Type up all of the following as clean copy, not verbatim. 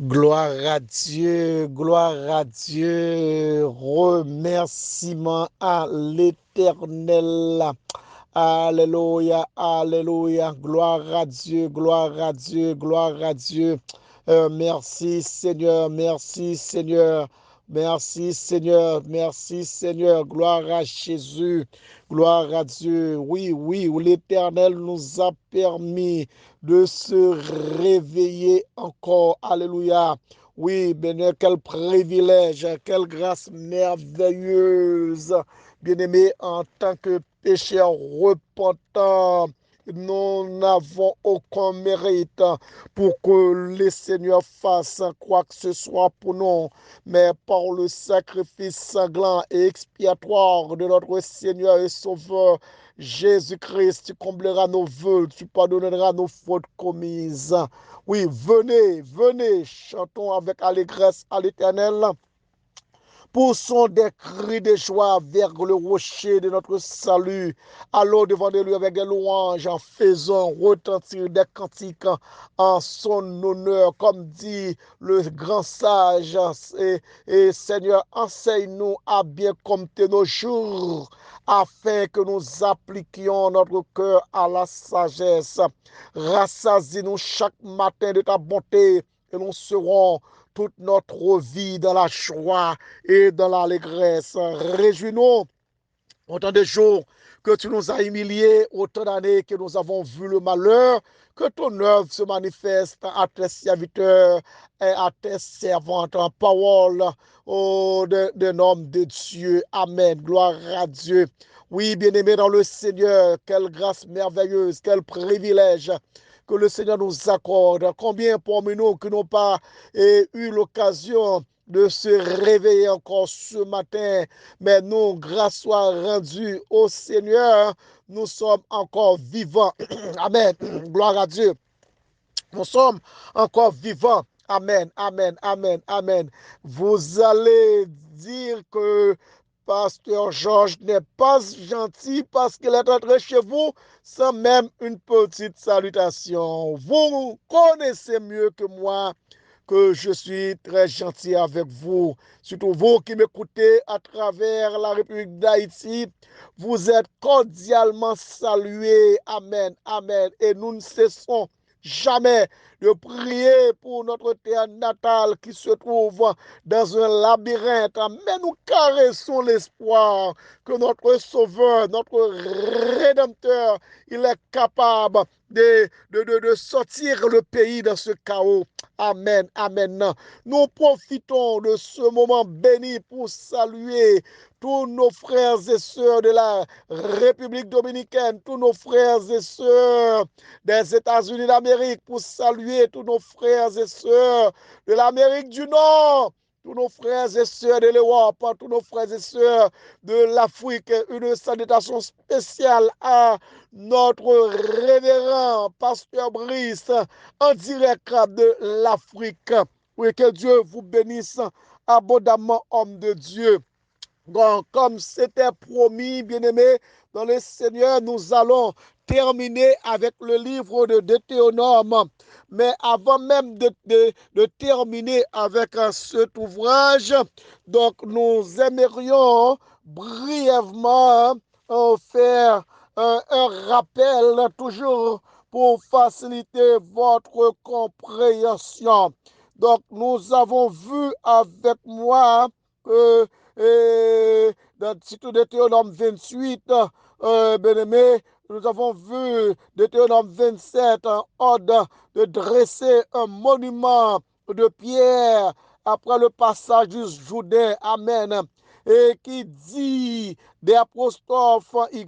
Gloire à Dieu, remerciement à l'Éternel. Alléluia, alléluia, gloire à Dieu, gloire à Dieu, gloire à Dieu. Merci Seigneur, merci Seigneur, merci Seigneur, merci Seigneur, gloire à Jésus, gloire à Dieu. Oui, oui, l'Éternel nous a permis de se réveiller encore. Alléluia. Oui, bien, quel privilège, quelle grâce merveilleuse. Bien-aimé, en tant que pécheur repentant, nous n'avons aucun mérite pour que le Seigneur fasse quoi que ce soit pour nous, mais par le sacrifice sanglant et expiatoire de notre Seigneur et Sauveur Jésus-Christ, tu combleras nos vœux, tu pardonneras nos fautes commises. Oui, venez, venez, chantons avec allégresse à l'Éternel. Poussons des cris de joie vers le rocher de notre salut. Allons devant lui avec des louanges en faisant retentir des cantiques en son honneur. Comme dit le grand sage, et Seigneur, enseigne-nous à bien compter nos jours afin que nous appliquions notre cœur à la sagesse. Rassasie-nous chaque matin de ta bonté et nous serons toute notre vie dans la joie et dans l'allégresse. Réjouis-nous autant de jours que tu nous as humiliés, autant d'années que nous avons vu le malheur, que ton œuvre se manifeste à tes serviteurs et à tes servantes en parole d'un homme de Dieu. Amen. Gloire à Dieu. Oui, bien-aimés dans le Seigneur, quelle grâce merveilleuse, quel privilège que le Seigneur nous accorde. Combien parmi nous qui n'ont pas eu l'occasion de se réveiller encore ce matin, mais nous, grâce soit rendue au Seigneur, nous sommes encore vivants. Amen. Gloire à Dieu. Nous sommes encore vivants. Amen, amen, amen, amen. Vous allez dire que Pasteur Georges n'est pas gentil parce qu'il est entré chez vous sans même une petite salutation. Vous connaissez mieux que moi que je suis très gentil avec vous. Surtout vous qui m'écoutez à travers la République d'Haïti, vous êtes cordialement salués. Amen, amen. Et nous ne cessons jamais de prier pour notre terre natale qui se trouve dans un labyrinthe. Mais nous caressons l'espoir que notre Sauveur, notre Rédempteur, il est capable de sortir le pays de ce chaos. Amen, amen. Nous profitons de ce moment béni pour saluer tous nos frères et sœurs de la République dominicaine, tous nos frères et sœurs des États-Unis d'Amérique, pour saluer tous nos frères et sœurs de l'Amérique du Nord, tous nos frères et sœurs de l'Europe, tous nos frères et sœurs de l'Afrique. Une salutation spéciale à notre révérend pasteur Brice en direct de l'Afrique. Oui, que Dieu vous bénisse abondamment, homme de Dieu. Donc, comme c'était promis, bien-aimés, dans le Seigneur, nous allons terminer avec le livre de Deutéronome. Mais avant même de terminer avec cet ouvrage, donc nous aimerions brièvement faire un rappel, toujours pour faciliter votre compréhension. Donc, nous avons vu avec moi que dans le titre de Deutéronome 28, bien-aimé, nous avons vu Deutéronome 27, un ordre de dresser un monument de pierre après le passage du Jourdain. Amen. Et qui dit des apostrophes Y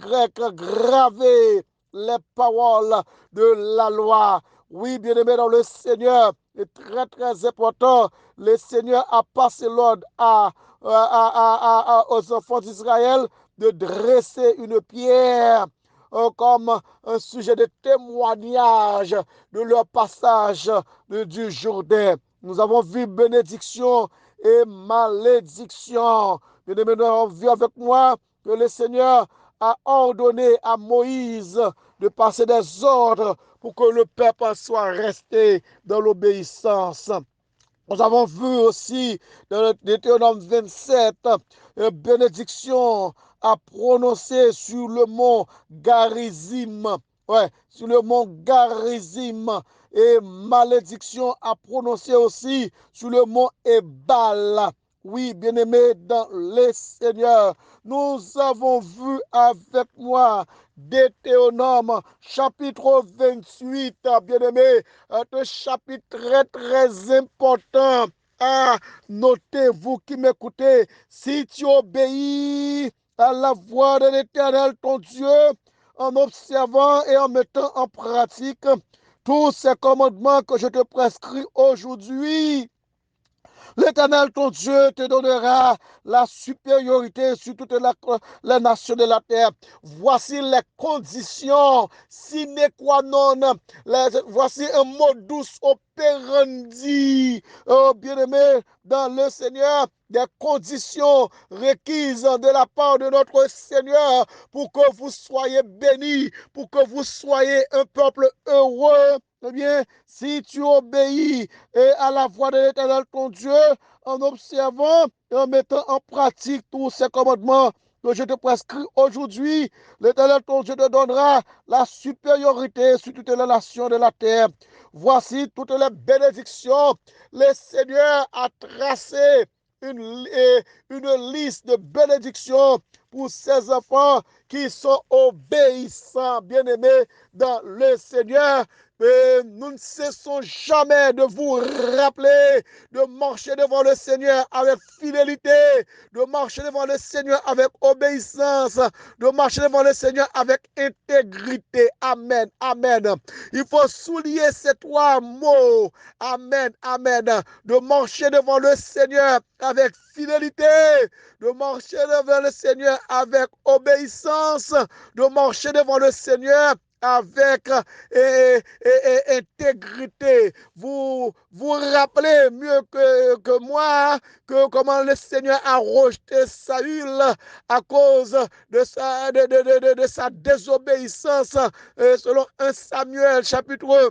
gravées les paroles de la loi. Oui, bien-aimé dans le Seigneur, c'est très, très important. Le Seigneur a passé l'ordre aux enfants d'Israël de dresser une pierre comme un sujet de témoignage de leur passage du Jourdain. Nous avons vu bénédiction et malédiction. Nous avons vu avec moi que le Seigneur a ordonné à Moïse de passer des ordres pour que le peuple soit resté dans l'obéissance. Nous avons vu aussi dans le Deutéronome 27, bénédiction à prononcer sur le mont Garizim. Ouais, sur le mont Garizim. Et malédiction à prononcer aussi sur le mont Ebal. Oui, bien-aimés dans les seigneurs, nous avons vu avec moi Deutéronome chapitre 28, bien-aimés, un chapitre très, très important. Ah, notez, vous qui m'écoutez, si tu obéis à la voix de l'Éternel, ton Dieu, en observant et en mettant en pratique tous ces commandements que je te prescris aujourd'hui, l'Éternel, ton Dieu, te donnera la supériorité sur toutes les nations de la terre. Voici les conditions sine qua non. Voici un modus operandi, oh, bien-aimé, dans le Seigneur, des conditions requises de la part de notre Seigneur pour que vous soyez bénis, pour que vous soyez un peuple heureux. Eh bien, si tu obéis à la voix de l'Éternel ton Dieu, en observant et en mettant en pratique tous ces commandements que je te prescris aujourd'hui, l'Éternel ton Dieu te donnera la supériorité sur toutes les nations de la terre. Voici toutes les bénédictions. Le Seigneur a tracé une liste de bénédictions pour ses enfants qui sont obéissants, bien-aimés dans le Seigneur. Mais nous ne cessons jamais de vous rappeler de marcher devant le Seigneur avec fidélité, de marcher devant le Seigneur avec obéissance, de marcher devant le Seigneur avec intégrité. Amen, amen. Il faut souligner ces trois mots. Amen, amen. De marcher devant le Seigneur avec fidélité, de marcher devant le Seigneur avec obéissance, de marcher devant le Seigneur avec intégrité. Vous rappelez mieux que moi que comment le Seigneur a rejeté Saül à cause de sa désobéissance, selon 1 Samuel chapitre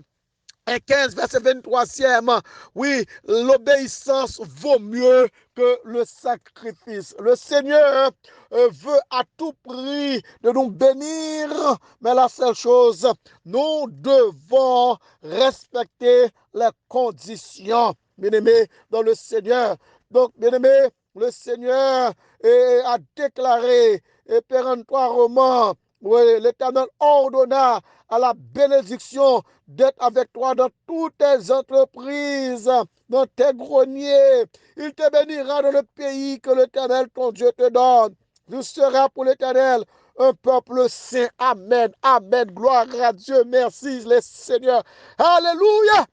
et 15, verset 23e. Oui, l'obéissance vaut mieux que le sacrifice. Le Seigneur veut à tout prix de nous bénir, mais la seule chose, nous devons respecter les conditions, bien-aimés, dans le Seigneur. Donc, bien-aimés, le Seigneur a déclaré péremptoirement, oui, l'Éternel ordonna à la bénédiction d'être avec toi dans toutes tes entreprises, dans tes greniers. Il te bénira dans le pays que l'Éternel, ton Dieu, te donne. Tu seras pour l'Éternel un peuple saint. Amen. Amen. Gloire à Dieu. Merci, le Seigneur. Alléluia.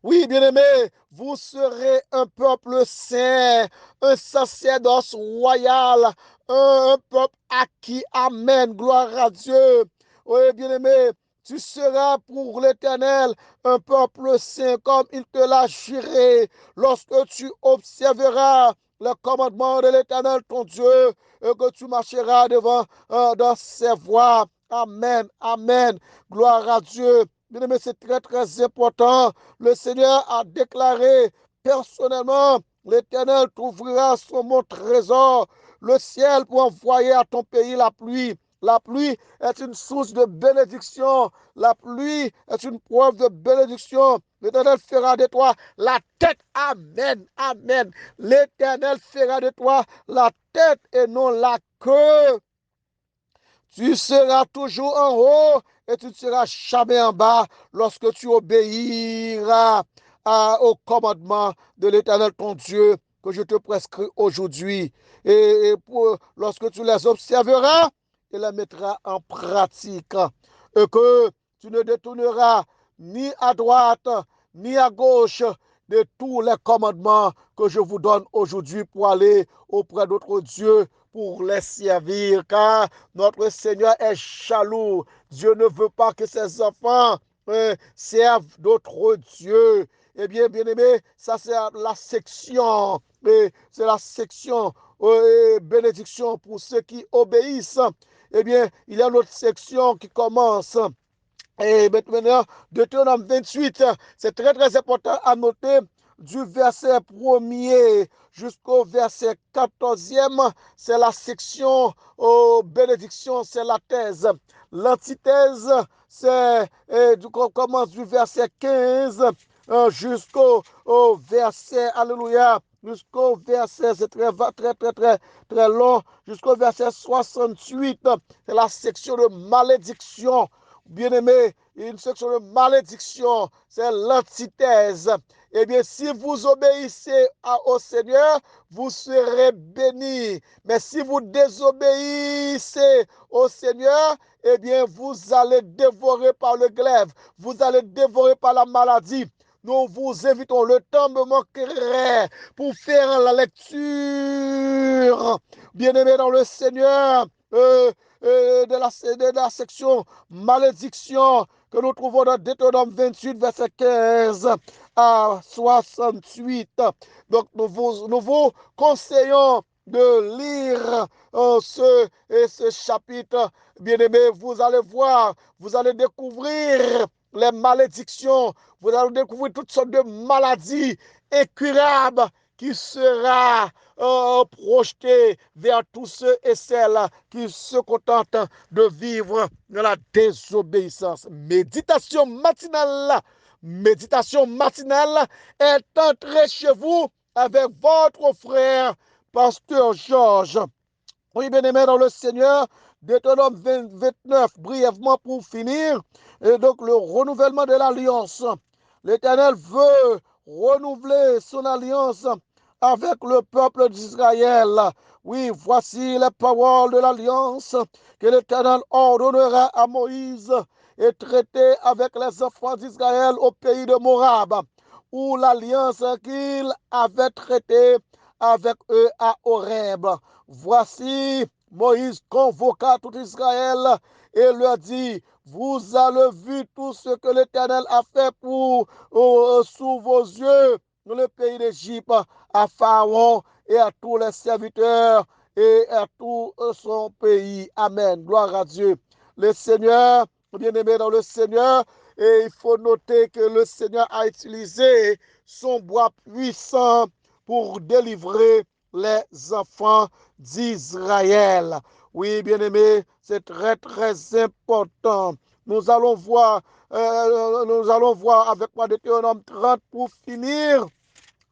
Oui, bien-aimés, vous serez un peuple saint, un sacerdoce royal, un peuple acquis. Amen. Gloire à Dieu. Oui, bien-aimé, tu seras pour l'Éternel un peuple saint comme il te l'a juré lorsque tu observeras le commandement de l'Éternel ton Dieu et que tu marcheras devant dans ses voies. Amen. Amen. Gloire à Dieu. Bien-aimé, c'est très, très important. Le Seigneur a déclaré personnellement, l'Éternel t'ouvrira son mon trésor, le ciel pour envoyer à ton pays la pluie. La pluie est une source de bénédiction. La pluie est une preuve de bénédiction. L'Éternel fera de toi la tête. Amen. Amen. L'Éternel fera de toi la tête et non la queue. Tu seras toujours en haut et tu ne seras jamais en bas lorsque tu obéiras au commandement de l'Éternel ton Dieu que je te prescris aujourd'hui. Lorsque tu les observeras et les mettras en pratique, et que tu ne détourneras ni à droite ni à gauche de tous les commandements que je vous donne aujourd'hui pour aller auprès d'autres dieux pour les servir, car notre Seigneur est jaloux. Dieu ne veut pas que ses enfants servent d'autres dieux. Eh bien, bien-aimé, ça c'est la section, c'est la section bénédiction pour ceux qui obéissent. Eh bien, il y a une autre section qui commence. Et maintenant, Deutéronome 28, c'est très très important à noter. du verset 1er jusqu'au verset 14e, c'est la section bénédiction, c'est la thèse. L'antithèse, commence du verset 15 jusqu'au verset, alléluia, jusqu'au verset, c'est très long, jusqu'au verset 68, c'est la section de malédiction. Bien-aimé, une section de malédiction, c'est l'antithèse. Eh bien, si vous obéissez au Seigneur, vous serez bénis. Mais si vous désobéissez au Seigneur, eh bien, vous allez dévorer par le glaive. Vous allez dévorer par la maladie. Nous vous invitons, le temps me manquerait pour faire la lecture. Bien-aimé dans le Seigneur, de la section malédiction que nous trouvons dans Deutéronome 28, verset 15 à 68. Donc, nous vous conseillons de lire ce chapitre. Bien-aimé, vous allez voir, vous allez découvrir les malédictions, vous allez découvrir toutes sortes de maladies incurables qui sera projeté vers tous ceux et celles qui se contentent de vivre dans la désobéissance. Méditation matinale est entrée chez vous avec votre frère, Pasteur Georges. Oui, bien-aimé dans le Seigneur, Deutéronome 29, brièvement pour finir, et donc le renouvellement de l'alliance. L'Éternel veut renouveler son alliance avec le peuple d'Israël. Oui, voici les paroles de l'alliance que l'Éternel ordonnera à Moïse et traiter avec les enfants d'Israël au pays de Moab, ou l'alliance qu'il avait traitée avec eux à Horeb. Voici, Moïse convoqua tout Israël et leur dit, vous avez vu tout ce que l'Éternel a fait sous vos yeux dans le pays d'Égypte, à Pharaon et à tous les serviteurs et à tout son pays. Amen. Gloire à Dieu. Le Seigneur, bien-aimé dans le Seigneur, et il faut noter que le Seigneur a utilisé son bois puissant pour délivrer les enfants d'Israël. Oui, bien-aimé, c'est très important. Nous allons voir avec moi Deutéronome 30 pour finir.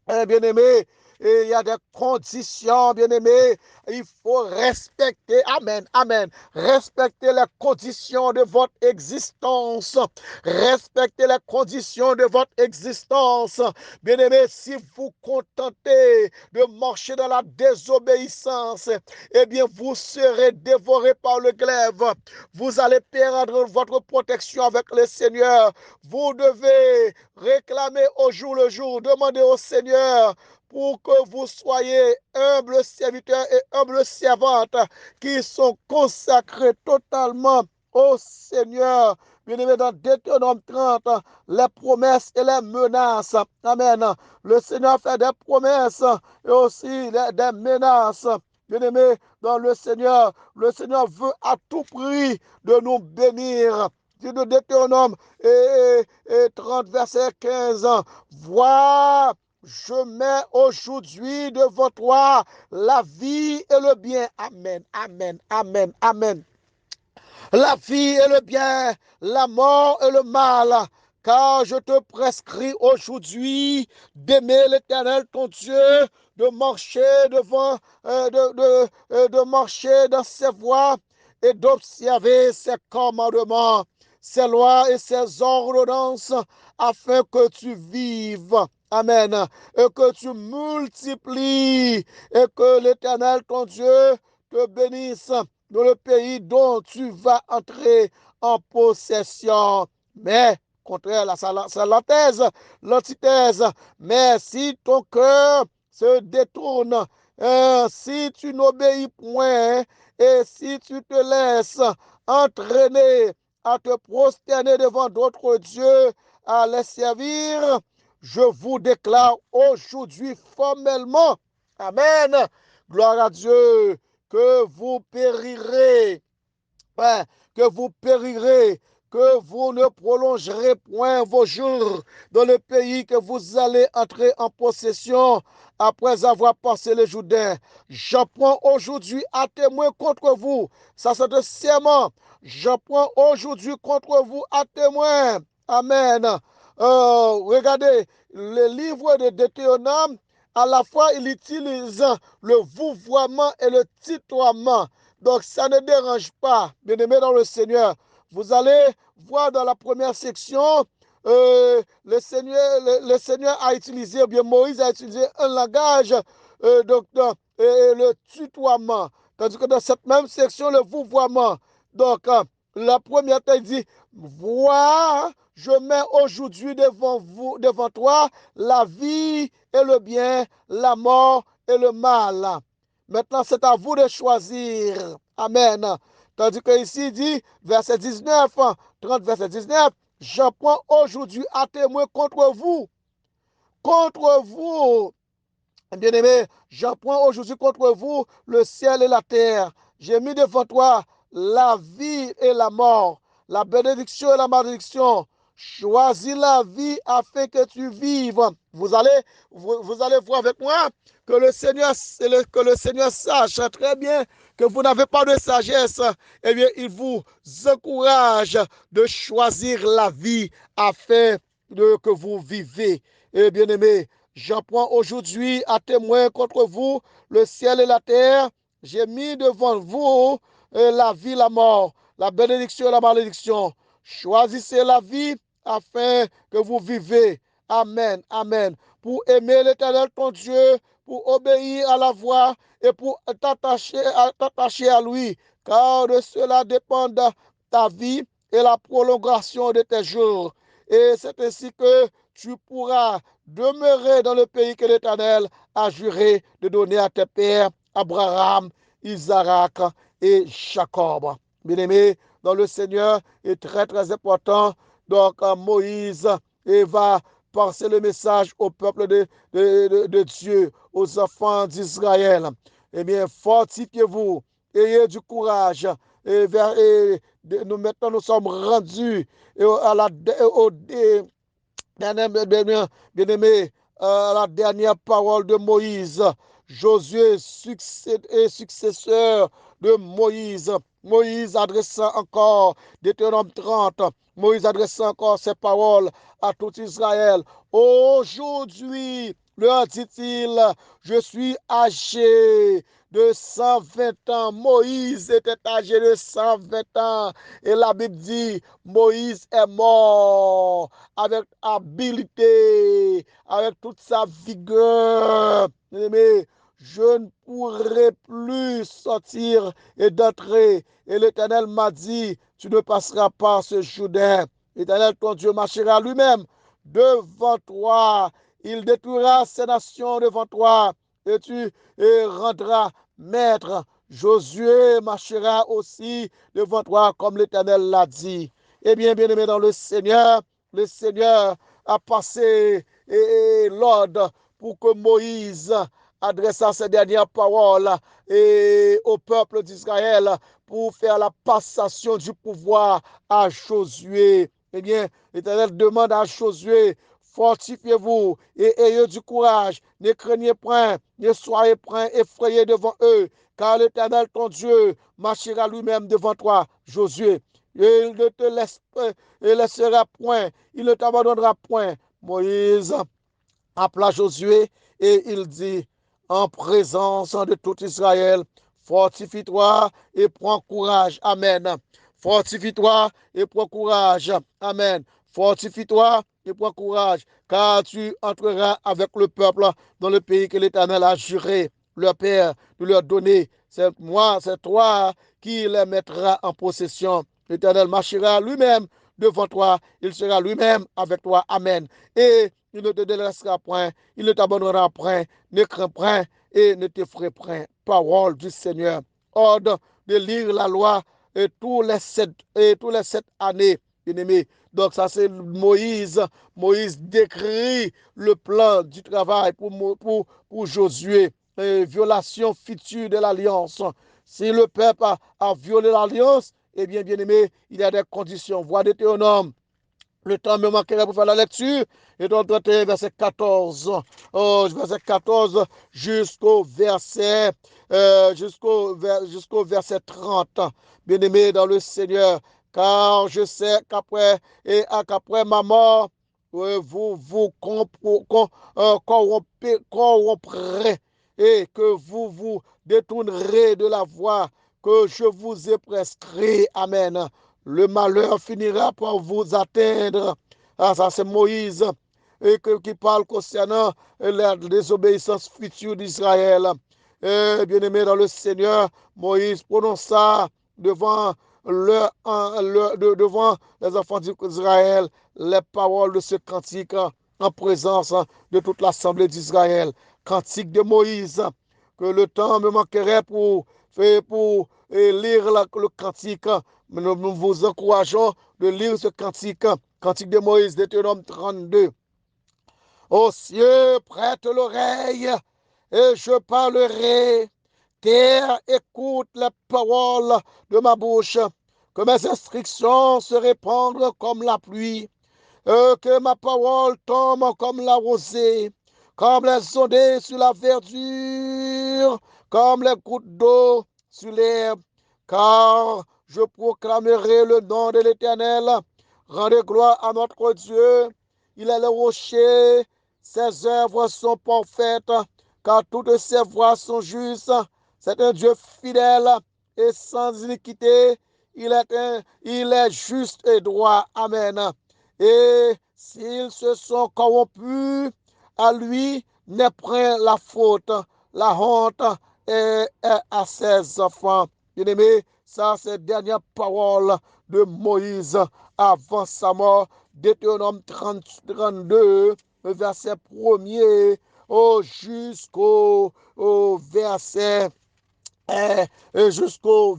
Bien-aimé, il y a des conditions, bien-aimé. Il faut respecter, amen, amen, respecter les conditions de votre existence. Respectez les conditions de votre existence. Bien-aimé, si vous contentez de marcher dans la désobéissance, eh bien, vous serez dévoré par le glaive. Vous allez perdre votre protection avec le Seigneur. Vous devez réclamer au jour le jour, demander au Seigneur pour que vous soyez humbles serviteurs et humbles servantes qui sont consacrés totalement au Seigneur. Bien-aimé, dans Deutéronome 30, les promesses et les menaces. Amen. Le Seigneur fait des promesses et aussi des menaces. Bien-aimé, dans le Seigneur veut à tout prix de nous bénir. De Deutéronome 30, verset 15. Vois, je mets aujourd'hui devant toi la vie et le bien. Amen, amen, amen, amen. La vie et le bien, la mort et le mal. Car je te prescris aujourd'hui d'aimer l'Éternel ton Dieu, de marcher de marcher dans ses voies et d'observer ses commandements, ses lois et ses ordonnances, afin que tu vives. Amen. Et que tu multiplies et que l'Éternel ton Dieu te bénisse dans le pays dont tu vas entrer en possession. Mais, contraire, c'est l'antithèse. Mais si ton cœur se détourne, si tu n'obéis point, et si tu te laisses entraîner à te prosterner devant d'autres dieux, à les servir, je vous déclare aujourd'hui formellement, amen, gloire à Dieu, que vous périrez, ouais, que vous périrez, que vous ne prolongerez point vos jours dans le pays que vous allez entrer en possession après avoir passé le Jourdain. Je prends aujourd'hui à témoin contre vous. Ça, c'est un serment. Je prends aujourd'hui contre vous à témoin. Amen. Regardez, le livre de Deutéronome, à la fois, il utilise le vouvoiement et le tutoiement. Donc, ça ne dérange pas, bien-aimés dans le Seigneur. Vous allez voir dans la première section, le Seigneur a utilisé, ou bien Moïse a utilisé un langage, le tutoiement. Tandis que dans cette même section, le vouvoiement. Donc, la première, il dit, vois, je mets aujourd'hui devant toi, la vie et le bien, la mort et le mal. Maintenant, c'est à vous de choisir. Amen. Tandis que ici, il dit, verset 19, 30, verset 19, je prends aujourd'hui à témoin contre vous, bien-aimés, j'en prends aujourd'hui contre vous le ciel et la terre. J'ai mis devant toi la vie et la mort, la bénédiction et la malédiction. Choisis la vie afin que tu vives. Vous allez voir avec moi que le Seigneur sache très bien que vous n'avez pas de sagesse. Eh bien, il vous encourage de choisir la vie afin que vous vivez. Et bien aimé, j'en prends aujourd'hui à témoin contre vous le ciel et la terre. J'ai mis devant vous la vie, la mort, la bénédiction et la malédiction. Choisissez la vie afin que vous vivez. Amen, amen. Pour aimer l'Éternel ton Dieu, pour obéir à la voix et pour t'attacher à lui, car de cela dépendent ta vie et la prolongation de tes jours. Et c'est ainsi que tu pourras demeurer dans le pays que l'Éternel a juré de donner à tes pères, Abraham, Isaac et Jacob. Bien-aimé, dans le Seigneur est très très important. Donc Moïse va passer le message au peuple de Dieu, aux enfants d'Israël. Eh bien, fortifiez-vous, ayez du courage. Nous maintenant, nous sommes rendus au bien-aimé, la dernière parole de Moïse. Josué, successeur de Moïse. Moïse adressant encore Deutéronome 30. Moïse adressant encore ses paroles à tout Israël. Aujourd'hui, leur dit-il, je suis âgé de 120 ans. Moïse était âgé de 120 ans. Et la Bible dit, Moïse est mort avec habileté, avec toute sa vigueur. Mais je ne pourrai plus sortir et d'entrer. Et l'Éternel m'a dit, tu ne passeras pas ce Jourdain. L'Éternel, ton Dieu, marchera lui-même devant toi. Il détruira ces nations devant toi et tu rendras maître. Josué marchera aussi devant toi comme l'Éternel l'a dit. Eh bien, bien-aimé dans le Seigneur a passé l'ordre pour que Moïse adressa ses dernières paroles au peuple d'Israël pour faire la passation du pouvoir à Josué. Eh bien, l'Éternel demande à Josué, fortifiez-vous et ayez du courage. Ne craignez point, ne soyez point effrayés devant eux, car l'Éternel, ton Dieu, marchera lui-même devant toi, Josué. Et il ne te laissera point, il ne t'abandonnera point. Moïse appela Josué et il dit, en présence de tout Israël, fortifie-toi et prends courage. Amen. Fortifie-toi et prends courage. Amen. Fortifie-toi et prends courage, car tu entreras avec le peuple dans le pays que l'Éternel a juré, leur père, de leur donner. C'est moi, c'est toi qui les mettras en possession. L'Éternel marchera lui-même devant toi. Il sera lui-même avec toi. Amen. Et il ne te délaissera point, il ne t'abandonnera point, ne crains point et ne t'effraie point. Parole du Seigneur. Ordre de lire la loi tous les 7 années, bien-aimés. Donc ça c'est Moïse. Moïse décrit le plan du travail pour Josué. Violation future de l'alliance. Si le peuple a violé l'alliance, eh bien, bien aimé, il y a des conditions. Voix Deutéronome. Le temps me manquerait pour faire la lecture. Et donc, 31, verset 14. Verset 14 jusqu'au verset 30. Bien-aimé dans le Seigneur, car je sais qu'après ma mort, vous vous corromprez et que vous vous détournerez de la voie que je vous ai prescrite. Amen. Le malheur finira par vous atteindre. Ah, ça c'est Moïse qui parle concernant la désobéissance future d'Israël. Bien-aimé dans le Seigneur, Moïse prononça devant, devant les enfants d'Israël les paroles de ce cantique en présence de toute l'assemblée d'Israël. Cantique de Moïse, que le temps me manquerait pour lire le cantique. Nous vous encourageons de lire ce cantique, cantique de Moïse, Deutéronome 32. Ô cieux, prête l'oreille et je parlerai. Terre, écoute les paroles de ma bouche. Que mes instructions se répandent comme la pluie. Que ma parole tombe comme la rosée, comme les ondées sur la verdure, comme les gouttes d'eau sur l'herbe. Car je proclamerai le nom de l'Éternel. Rendez gloire à notre Dieu. Il est le rocher. Ses œuvres sont parfaites, car toutes ses voies sont justes. C'est un Dieu fidèle et sans iniquité. Il est juste et droit. Amen. Et s'ils se sont corrompus, à lui n'est point la faute, la honte est à ses enfants. Bien-aimé, ça c'est la dernière parole de Moïse avant sa mort. Deutéronome 32, verset 1er jusqu'au verset jusqu'au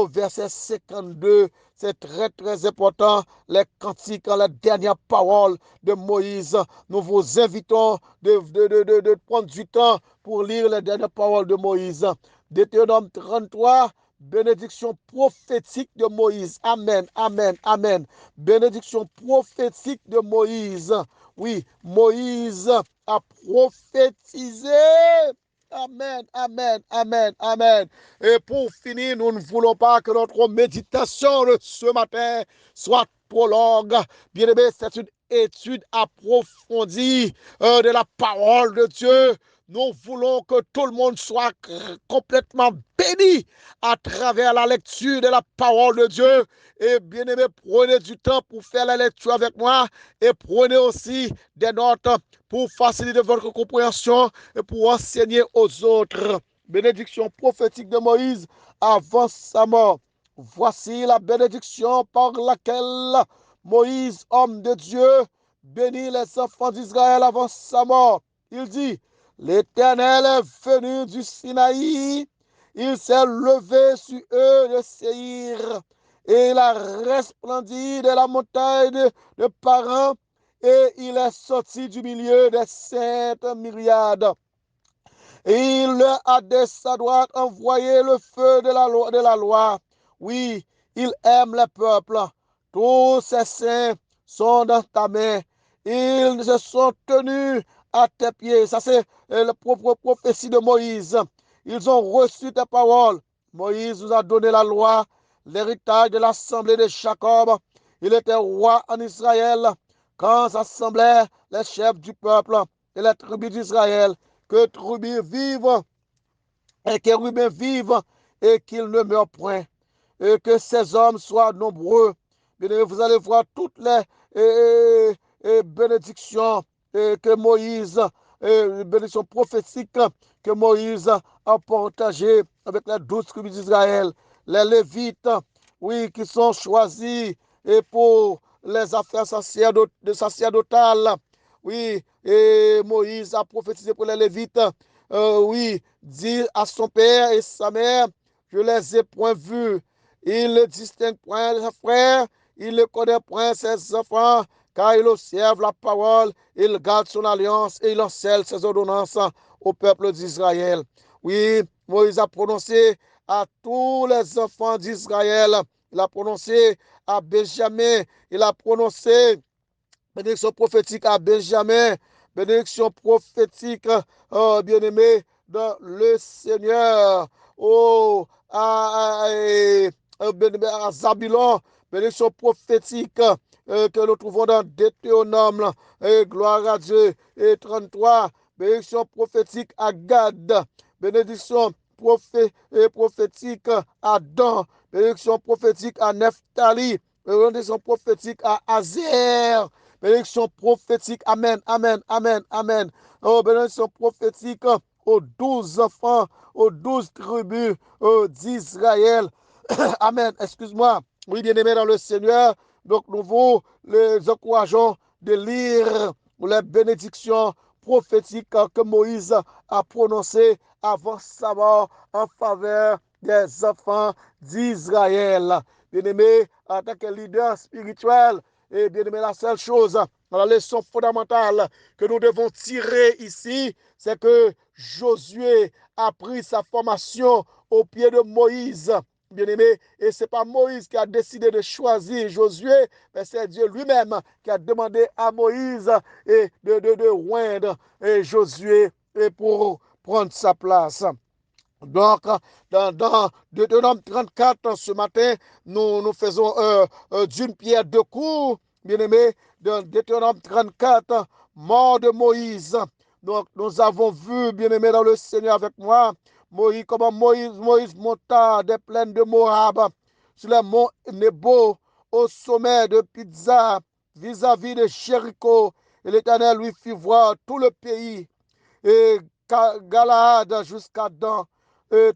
verset 52. C'est très, très important. Les cantiques, la dernière parole de Moïse. Nous vous invitons de prendre du temps pour lire les dernières paroles de Moïse. Deutéronome 33, bénédiction prophétique de Moïse. Amen, amen, amen. Bénédiction prophétique de Moïse. Oui, Moïse a prophétisé. Amen, amen, amen, amen. Et pour finir, nous ne voulons pas que notre méditation de ce matin soit trop longue. Bien aimé, c'est une étude approfondie de la parole de Dieu. Nous voulons que tout le monde soit complètement béni à travers la lecture de la parole de Dieu. Et bien aimé, prenez du temps pour faire la lecture avec moi et prenez aussi des notes pour faciliter votre compréhension et pour enseigner aux autres. Bénédiction prophétique de Moïse avant sa mort. Voici la bénédiction par laquelle Moïse, homme de Dieu, bénit les enfants d'Israël avant sa mort. Il dit, l'Éternel est venu du Sinaï, il s'est levé sur eux de Séhir, et il a resplendi de la montagne de Paran, et il est sorti du milieu des saintes myriades. Et il leur a de sa droite envoyé le feu de la loi. Oui, il aime le peuple. Tous ses saints sont dans ta main. Ils se sont tenus à tes pieds. Ça, c'est la prophétie de Moïse. Ils ont reçu tes paroles. Moïse nous a donné la loi, l'héritage de l'assemblée de Jacob. Il était roi en Israël quand s'assemblaient les chefs du peuple et les tribus d'Israël. Que tribus vivent et chérubins vivent et qu'ils ne meurent point. Et que ces hommes soient nombreux. Bien, vous allez voir toutes les bénédictions que Moïse, bénédictions prophétiques que Moïse a partagées avec les 12 tribus d'Israël. Les Lévites, oui, qui sont choisis et pour les affaires sacerdotales. Oui, et Moïse a prophétisé pour les Lévites. Oui, dit à son père et sa mère, je les ai point vus. Il ne distingue point ses frères, il ne connaît point ses enfants, car il observe la parole, il garde son alliance et il enseigne ses ordonnances au peuple d'Israël. Oui, Moïse a prononcé à tous les enfants d'Israël. Il a prononcé à Benjamin, il a prononcé bénédiction prophétique à Benjamin, bénédiction prophétique, bien-aimé, dans le Seigneur. Oh, à Zabulon, bénédiction prophétique que nous trouvons dans Deutéronome, gloire à Dieu, et 33, bénédiction prophétique à Gad, bénédiction prophétique à Dan, bénédiction prophétique à Nephtali, bénédiction prophétique à Azer, bénédiction prophétique, amen, amen, amen, amen. Oh, bénédiction prophétique aux 12 enfants, aux 12 tribus d'Israël. Amen, excuse-moi. Oui, bien-aimés dans le Seigneur, donc nous vous les encourageons de lire les bénédictions prophétiques que Moïse a prononcées avant sa mort en faveur des enfants d'Israël. Bien-aimés, en tant que leader spirituel, et bien-aimé, la seule chose, la leçon fondamentale que nous devons tirer ici, c'est que Josué a pris sa formation au pied de Moïse. Bien-aimé, et ce n'est pas Moïse qui a décidé de choisir Josué, mais c'est Dieu lui-même qui a demandé à Moïse de oindre Josué pour prendre sa place. Donc, dans Deutéronome 34, ce matin, nous faisons d'une pierre deux coups, bien-aimé, dans Deutéronome 34, mort de Moïse. Donc, nous avons vu, bien-aimé, dans le Seigneur avec moi, comment Moïse monta des plaines de Moab, sur le mont Nebo, au sommet de Pizza, vis-à-vis de Jéricho. Et l'Éternel lui fit voir tout le pays et Galaad jusqu'à Dan,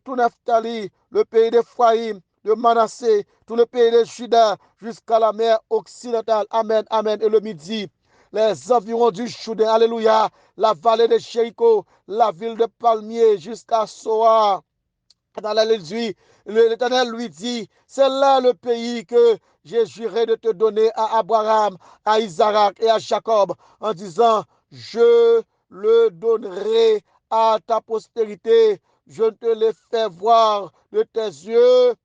tout Naphtali, le pays d'Ephraïm, de Manassé, tout le pays de Juda, jusqu'à la mer occidentale. Amen, amen. Et le midi, les environs du Jourdain, alléluia, la vallée de Jéricho, la ville de Palmiers, jusqu'à Soar. Dans l'Éternel lui dit, c'est là le pays que j'ai juré de te donner à Abraham, à Isaac et à Jacob, en disant, je le donnerai à ta postérité. Je te l'ai fait voir de tes yeux,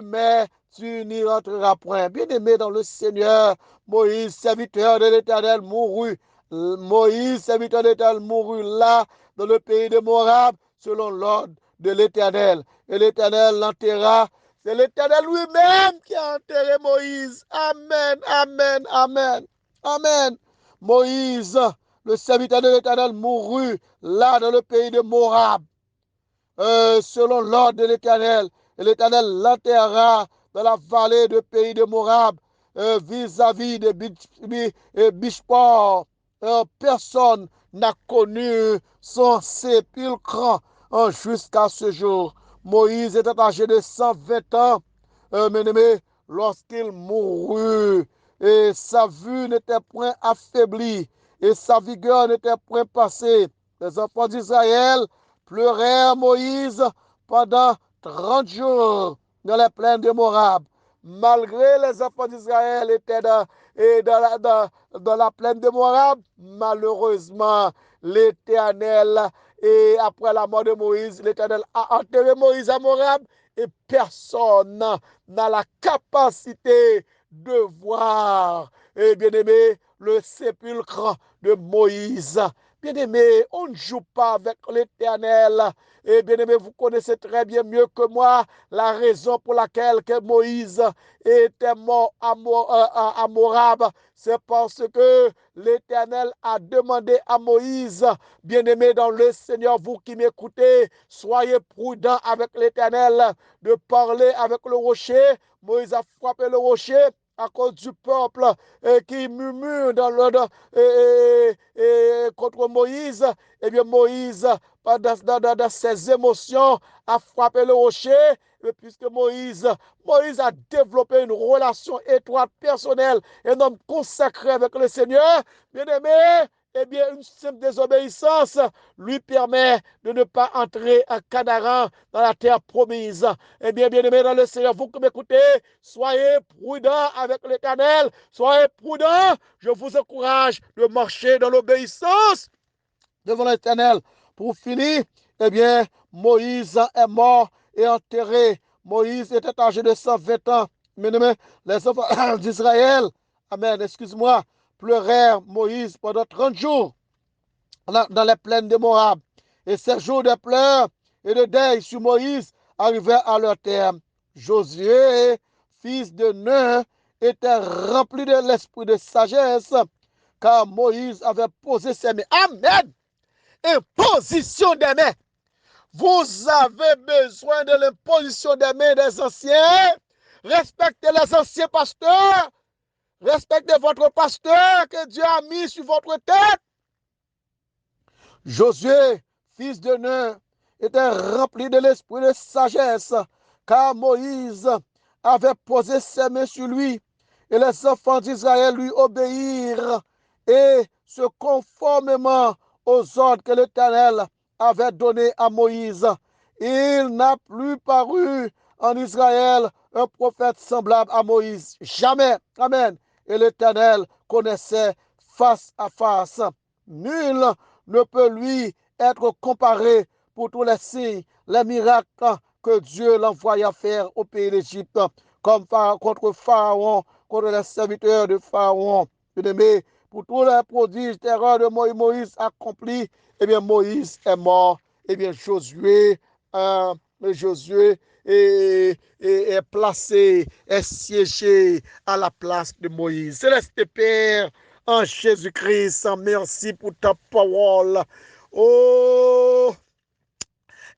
mais tu n'y rentreras point. Bien-aimé dans le Seigneur, Moïse, serviteur de l'Éternel, mourut. Moïse, serviteur de l'Éternel, mourut là, dans le pays de Moab, selon l'ordre de l'Éternel. Et l'Éternel l'enterra. C'est l'Éternel lui-même qui a enterré Moïse. Amen, amen, amen, amen. Moïse, le serviteur de l'Éternel, mourut là dans le pays de Moab, selon l'ordre de l'Éternel. Et l'Éternel l'enterra dans la vallée du pays de Moab, vis-à-vis de Bishpor. Personne n'a connu son sépulcre jusqu'à ce jour. Moïse était âgé de 120 ans, bien-aimé, lorsqu'il mourut. Et sa vue n'était point affaiblie, et sa vigueur n'était point passée. Les enfants d'Israël pleurèrent Moïse pendant 30 jours dans les plaines de Moab. Malgré les enfants d'Israël étaient dans la plaine de Moab, malheureusement, l'Éternel, et après la mort de Moïse, l'Éternel a enterré Moïse à Moab, et personne n'a la capacité de voir, et bien aimé, le sépulcre de Moïse. Bien-aimé, on ne joue pas avec l'Éternel. Et bien-aimé, vous connaissez très bien mieux que moi la raison pour laquelle que Moïse était mort à Moab. C'est parce que l'Éternel a demandé à Moïse, bien-aimé dans le Seigneur, vous qui m'écoutez, soyez prudents avec l'Éternel, de parler avec le rocher. Moïse a frappé le rocher à cause du peuple qui murmure contre Moïse. Eh bien, Moïse, dans ses émotions, a frappé le rocher. Et puisque Moïse a développé une relation étroite, personnelle, un homme consacré avec le Seigneur, bien aimé, eh bien, une simple désobéissance lui permet de ne pas entrer en Canaan dans la terre promise. Eh bien, bien-aimé dans le Seigneur, vous qui m'écoutez, soyez prudents avec l'Éternel, soyez prudents. Je vous encourage de marcher dans l'obéissance devant l'Éternel. Pour finir, eh bien, Moïse est mort et enterré. Moïse était âgé de 120 ans. Mais les enfants d'Israël, amen, excuse-moi, pleurèrent Moïse pendant 30 jours dans les plaines de Moab. Et ces jours de pleurs et de deuil sur Moïse arrivèrent à leur terme. Josué, fils de Nun, était rempli de l'esprit de sagesse, car Moïse avait posé ses mains. Amen. Imposition des mains. Vous avez besoin de l'imposition des mains des anciens. Respectez les anciens pasteurs. Respectez votre pasteur que Dieu a mis sur votre tête. Josué, fils de Nun, était rempli de l'esprit de sagesse, car Moïse avait posé ses mains sur lui. Et les enfants d'Israël lui obéirent, et se conformément aux ordres que l'Éternel avait donnés à Moïse. Il n'a plus paru en Israël un prophète semblable à Moïse. Jamais. Amen. Et l'Éternel connaissait face à face. Nul ne peut lui être comparé pour tous les signes, les miracles que Dieu l'envoya faire au pays d'Égypte, comme contre Pharaon, contre les serviteurs de Pharaon. Bien-aimé, pour tous les prodiges, terreurs de Moïse accomplis, eh bien Moïse est mort. Eh bien Josué est placé, est siégé à la place de Moïse. Céleste Père, en Jésus-Christ, merci pour ta parole. Oh,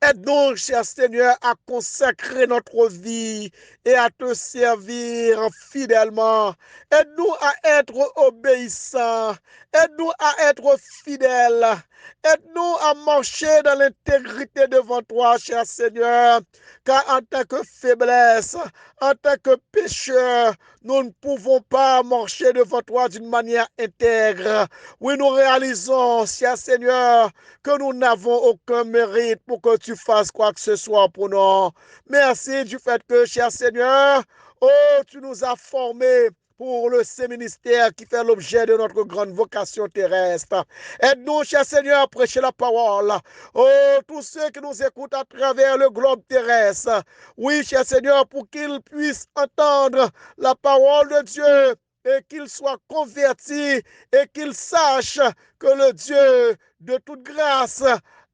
aide-nous, cher Seigneur, à consacrer notre vie et à te servir fidèlement. Aide-nous à être obéissants. Aide-nous à être fidèles. Aide-nous à marcher dans l'intégrité devant toi, cher Seigneur. Car en tant que faiblesse, en tant que pécheur, nous ne pouvons pas marcher devant toi d'une manière intègre. Oui, nous réalisons, cher Seigneur, que nous n'avons aucun mérite pour que tu fasses quoi que ce soit pour nous. Merci du fait que, cher Seigneur, oh, tu nous as formés pour ce ministère qui fait l'objet de notre grande vocation terrestre. Aide-nous, cher Seigneur, à prêcher la parole. Oh, tous ceux qui nous écoutent à travers le globe terrestre. Oui, cher Seigneur, pour qu'ils puissent entendre la parole de Dieu et qu'ils soient convertis et qu'ils sachent que le Dieu de toute grâce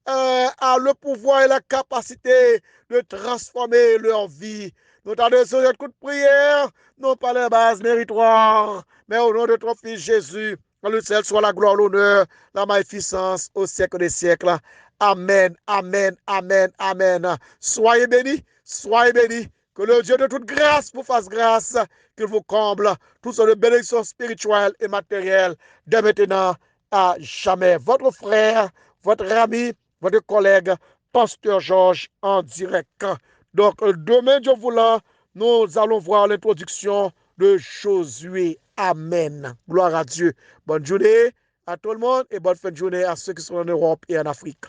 a le pouvoir et la capacité de transformer leur vie. Nous t'adressons notre coup de prière, non pas les bases méritoires, mais au nom de ton Fils Jésus, que le ciel soit la gloire, l'honneur, la magnificence au siècle des siècles. Amen, amen, amen, amen. Soyez bénis, soyez bénis. Que le Dieu de toute grâce vous fasse grâce, qu'il vous comble toutes sortes de bénédictions spirituelles et matérielles dès maintenant à jamais. Votre frère, votre ami, votre collègue, Pasteur Georges, en direct. Donc, demain, Dieu voulant, nous allons voir l'introduction de Josué. Amen. Gloire à Dieu. Bonne journée à tout le monde et bonne fin de journée à ceux qui sont en Europe et en Afrique.